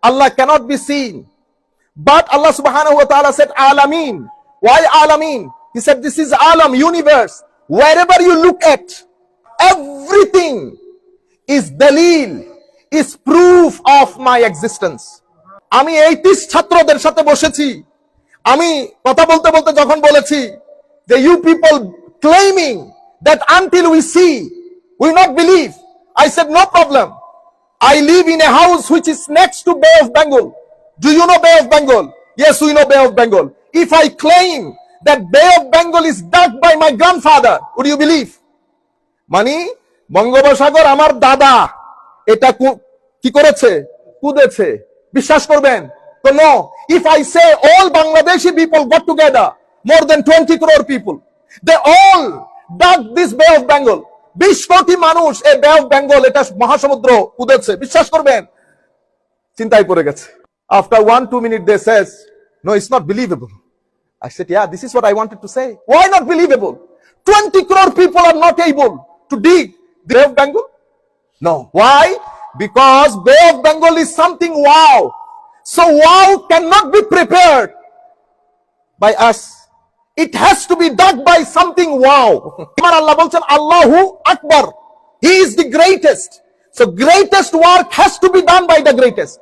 Allah cannot be seen. But Allah subhanahu wa ta'ala said Alameen. Why Alameen? He said this is Alam, universe. Wherever you look at, everything is dalil, is proof of my existence. আমি 80 ছাত্রদের সাথে বসেছি, আমি কথা বলতে বলতে যখন বলেছি যে you people claiming that until we see we not believe, I said no problem. I live in a house which is next to Bay of Bengal. Do you know Bay of Bengal? Yes, we know Bay of Bengal. If I claim that Bay of Bengal is dug by my grandfather, would you believe? মানে বঙ্গোপসাগর আমার দাদা এটা কি করেছে, কুদেছে, বিশ্বাস করবেন? তো no, if I say all Bangladeshi people got together, more than 20 crore people, they all dug this Bay of Bengal. 20 কোটি মানুষ এই বে অফ বেঙ্গল এটা মহাসমুদ্র কুদেছে, বিশ্বাস করবেন? চিন্তায় পড়ে গেছে। After 1-2 minutes they says, no, it's not believable. I said, yeah, this is what I wanted to say. Why not believable? 20 crore people are not able to dig the Bay of Bengal? No. Why? Because Bay of Bengal is something wow. So wow cannot be prepared by us. It has to be done by something wow. Allah bolchen Allahu Akbar. He is the greatest. So greatest work has to be done by the greatest.